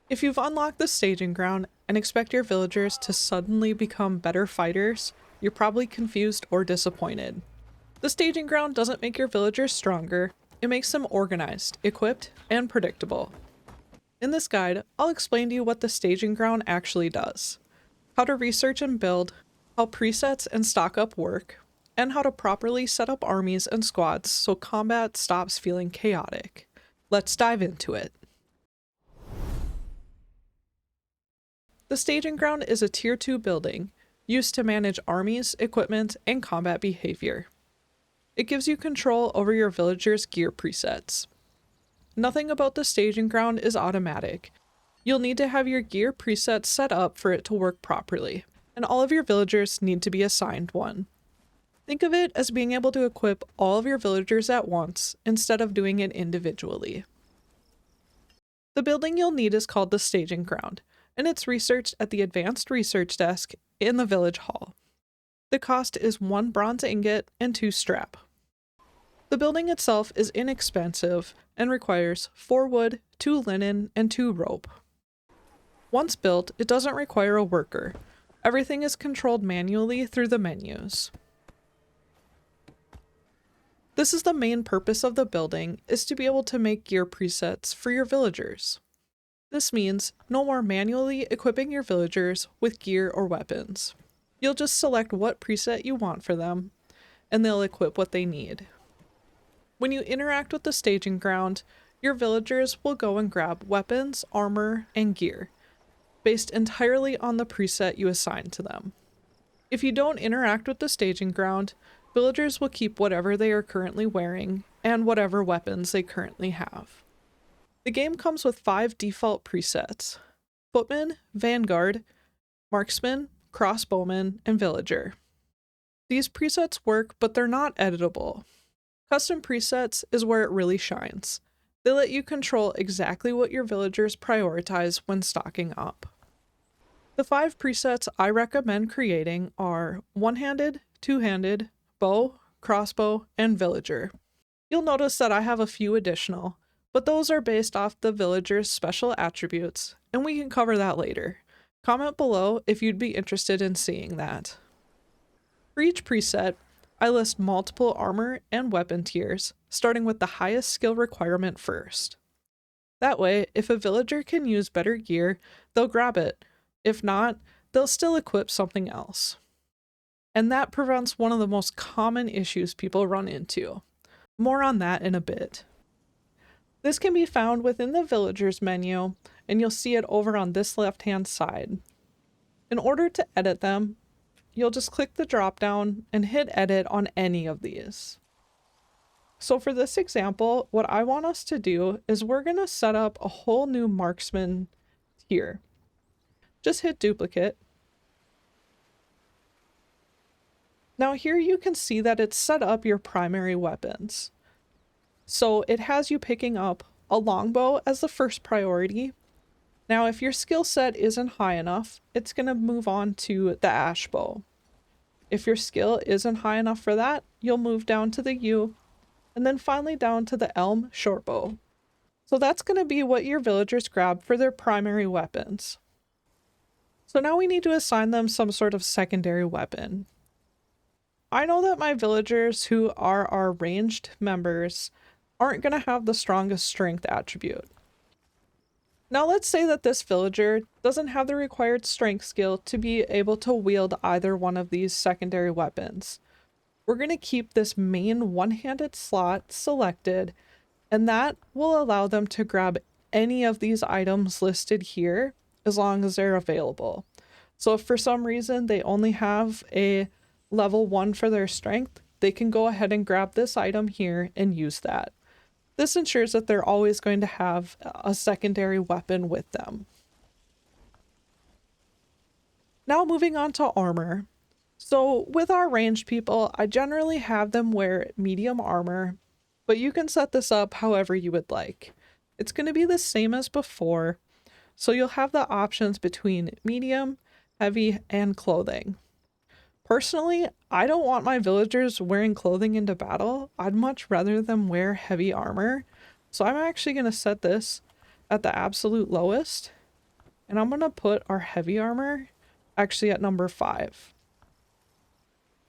If you've unlocked the staging ground and expect your villagers to suddenly become better fighters, you're probably confused or disappointed. The staging ground doesn't make your villagers stronger, it makes them organized, equipped, and predictable. In this guide, I'll explain to you what the staging ground actually does, how to research and build, how presets and stock up work, and how to properly set up armies and squads so combat stops feeling chaotic. Let's dive into it. The staging ground is a tier 2 building, used to manage armies, equipment, and combat behavior. It gives you control over your villagers' gear presets. Nothing about the staging ground is automatic. You'll need to have your gear presets set up for it to work properly, and all of your villagers need to be assigned one. Think of it as being able to equip all of your villagers at once instead of doing it individually. The building you'll need is called the staging ground, and it's researched at the Advanced Research Desk in the Village Hall. The cost is 1 bronze ingot and 2 strap. The building itself is inexpensive and requires 4 wood, 2 linen, and 2 rope. Once built, it doesn't require a worker. Everything is controlled manually through the menus. This is the main purpose of the building, is to be able to make gear presets for your villagers. This means no more manually equipping your villagers with gear or weapons. You'll just select what preset you want for them, and they'll equip what they need. When you interact with the staging ground, your villagers will go and grab weapons, armor, and gear, based entirely on the preset you assign to them. If you don't interact with the staging ground, villagers will keep whatever they are currently wearing and whatever weapons they currently have. The game comes with 5 default presets: Footman, Vanguard, Marksman, Crossbowman, and Villager. These presets work, but they're not editable. Custom presets is where it really shines. They let you control exactly what your villagers prioritize when stocking up. The 5 presets I recommend creating are one-handed, two-handed, bow, crossbow, and villager. You'll notice that I have a few additional, but those are based off the villager's special attributes, and we can cover that later. Comment below if you'd be interested in seeing that. For each preset, I list multiple armor and weapon tiers, starting with the highest skill requirement first. That way, if a villager can use better gear, they'll grab it. If not, they'll still equip something else. And that prevents one of the most common issues people run into. More on that in a bit. This can be found within the villagers menu, and you'll see it over on this left-hand side. In order to edit them, you'll just click the drop down and hit edit on any of these. So for this example, what I want us to do is we're going to set up a whole new marksman tier. Just hit duplicate. Now here you can see that it's set up your primary weapons. So it has you picking up a longbow as the first priority. Now if your skill set isn't high enough, it's going to move on to the ash bow. If your skill isn't high enough for that, you'll move down to the yew, and then finally down to the elm shortbow. So that's going to be what your villagers grab for their primary weapons. So now we need to assign them some sort of secondary weapon. I know that my villagers who are our ranged members aren't going to have the strongest strength attribute. Now let's say that this villager doesn't have the required strength skill to be able to wield either one of these secondary weapons. We're going to keep this main one-handed slot selected, and that will allow them to grab any of these items listed here as long as they're available. So if for some reason they only have a level 1 for their strength, they can go ahead and grab this item here and use that. This ensures that they're always going to have a secondary weapon with them. Now moving on to armor. So with our ranged people, I generally have them wear medium armor, but you can set this up however you would like. It's going to be the same as before, so you'll have the options between medium, heavy, and clothing. Personally, I don't want my villagers wearing clothing into battle. I'd much rather them wear heavy armor. So I'm actually going to set this at the absolute lowest. And I'm going to put our heavy armor actually at number 5.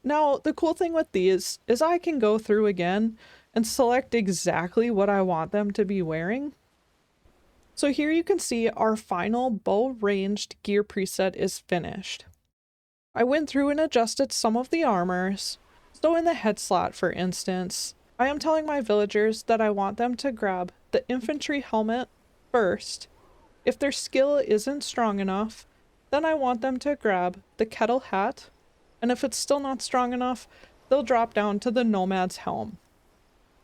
Now, the cool thing with these is I can go through again and select exactly what I want them to be wearing. So here you can see our final bow ranged gear preset is finished. I went through and adjusted some of the armors. So in the head slot, for instance, I am telling my villagers that I want them to grab the infantry helmet first. If their skill isn't strong enough, then I want them to grab the kettle hat, and if it's still not strong enough, they'll drop down to the nomad's helm.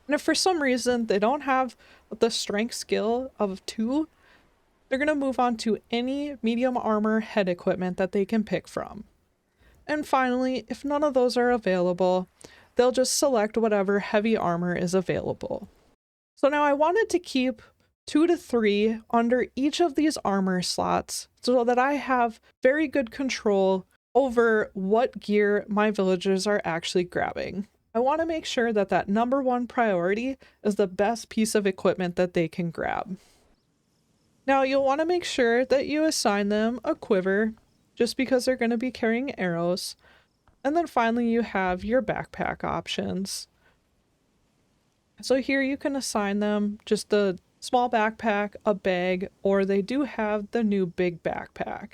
And if for some reason they don't have the strength skill of 2, they're going to move on to any medium armor head equipment that they can pick from. And finally, if none of those are available, they'll just select whatever heavy armor is available. So now I wanted to keep 2 to 3 under each of these armor slots so that I have very good control over what gear my villagers are actually grabbing. I want to make sure that that number 1 priority is the best piece of equipment that they can grab. Now you'll want to make sure that you assign them a quiver just because they're going to be carrying arrows. And then finally you have your backpack options. So here you can assign them just the small backpack, a bag, or they do have the new big backpack.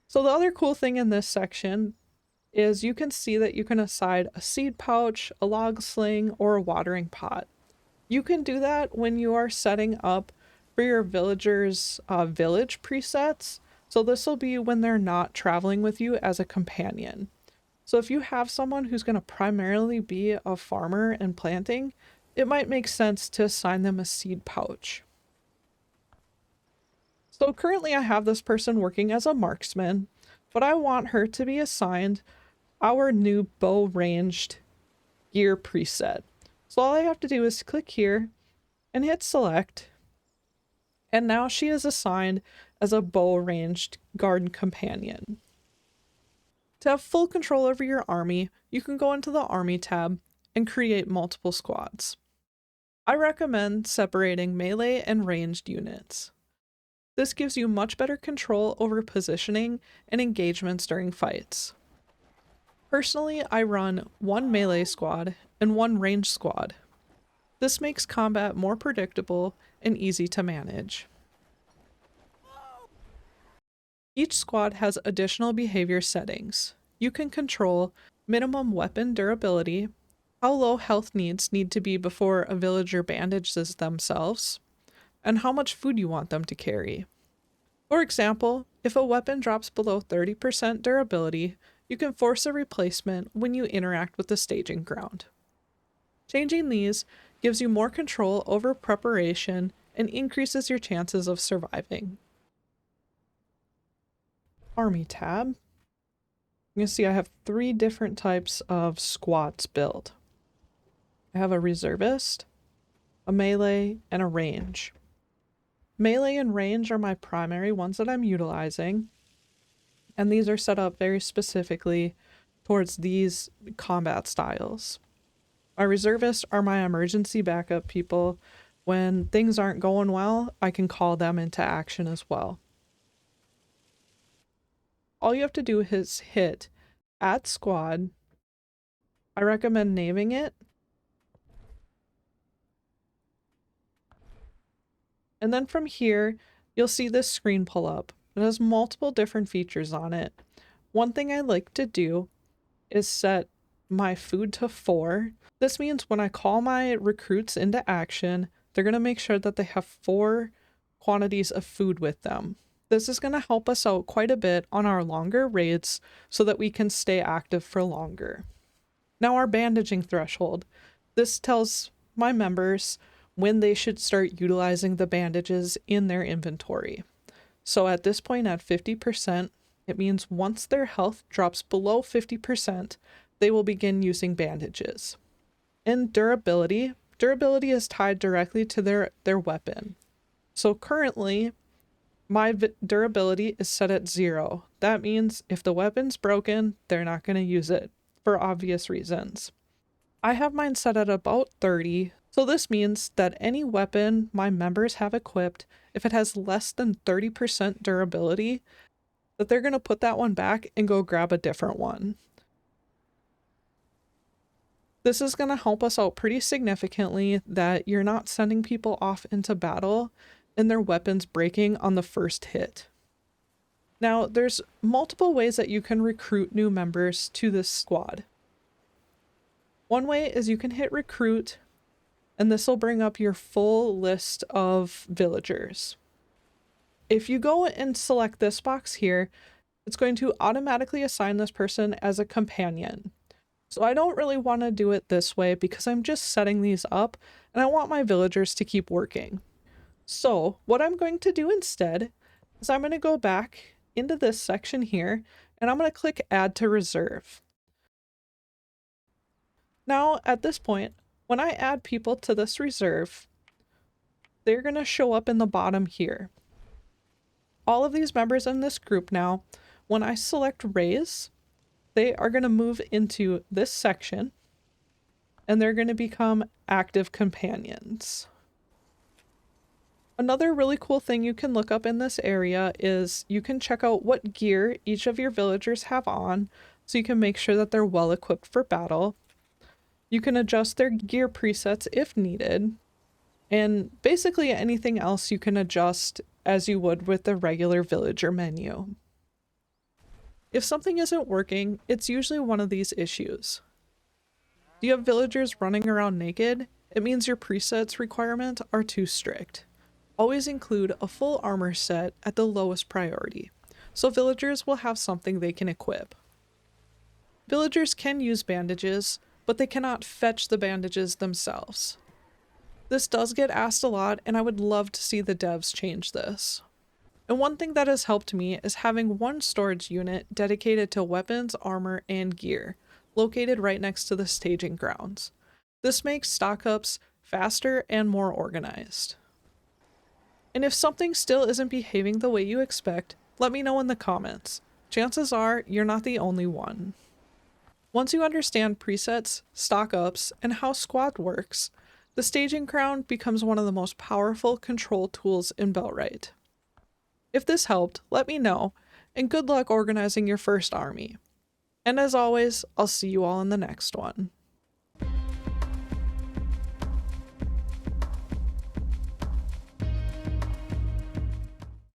So the other cool thing in this section is you can see that you can assign a seed pouch, a log sling, or a watering pot. You can do that when you are setting up for your villagers' village presets. So this will be when they're not traveling with you as a companion. So if you have someone who's going to primarily be a farmer and planting, it might make sense to assign them a seed pouch. So currently I have this person working as a marksman, but I want her to be assigned our new bow ranged gear preset. So all I have to do is click here and hit select. And now she is assigned as a bow ranged garden companion. To have full control over your army, you can go into the army tab and create multiple squads. I recommend separating melee and ranged units. This gives you much better control over positioning and engagements during fights. Personally, I run 1 melee squad and 1 ranged squad. This makes combat more predictable and easy to manage. Each squad has additional behavior settings. You can control minimum weapon durability, how low health needs need to be before a villager bandages themselves, and how much food you want them to carry. For example, if a weapon drops below 30% durability, you can force a replacement when you interact with the staging ground. Changing these gives you more control over preparation and increases your chances of surviving. Army tab. You can see I have 3 different types of squads built. I have a reservist, a melee, and a range. Melee and range are my primary ones that I'm utilizing, and these are set up very specifically towards these combat styles. My reservists are my emergency backup people. When things aren't going well, I can call them into action as well. All you have to do is hit add squad. I recommend naming it. And then from here, you'll see this screen pull up. It has multiple different features on it. One thing I like to do is set my food to 4. This means when I call my recruits into action, they're going to make sure that they have 4 quantities of food with them. This is going to help us out quite a bit on our longer raids so that we can stay active for longer. Now our bandaging threshold. This tells my members when they should start utilizing the bandages in their inventory. So at this point at 50%, it means once their health drops below 50%, they will begin using bandages. And durability is tied directly to their weapon. So currently, my durability is set at 0. That means if the weapon's broken, they're not going to use it for obvious reasons. I have mine set at about 30. So this means that any weapon my members have equipped, if it has less than 30% durability, that they're going to put that one back and go grab a different one. This is going to help us out pretty significantly that you're not sending people off into battle and their weapons breaking on the first hit. Now, there's multiple ways that you can recruit new members to this squad. One way is you can hit recruit, and this will bring up your full list of villagers. If you go and select this box here, it's going to automatically assign this person as a companion. So I don't really want to do it this way because I'm just setting these up and I want my villagers to keep working. So what I'm going to do instead is I'm going to go back into this section here and I'm going to click add to reserve. Now at this point, when I add people to this reserve, they're going to show up in the bottom here. All of these members in this group now, when I select raise, they are going to move into this section and they're going to become active companions. Another really cool thing you can look up in this area is you can check out what gear each of your villagers have on so you can make sure that they're well equipped for battle. You can adjust their gear presets if needed, and basically anything else you can adjust as you would with the regular villager menu. If something isn't working, it's usually one of these issues. Do you have villagers running around naked? It means your presets requirements are too strict. Always include a full armor set at the lowest priority, so villagers will have something they can equip. Villagers can use bandages, but they cannot fetch the bandages themselves. This does get asked a lot, and I would love to see the devs change this. And one thing that has helped me is having one storage unit dedicated to weapons, armor, and gear, located right next to the staging grounds. This makes stock-ups faster and more organized. And if something still isn't behaving the way you expect, let me know in the comments. Chances are you're not the only one. Once you understand presets, stock-ups, and how squad works, the staging ground becomes one of the most powerful control tools in Bellwright. If this helped, let me know, and good luck organizing your first army. And as always, I'll see you all in the next one.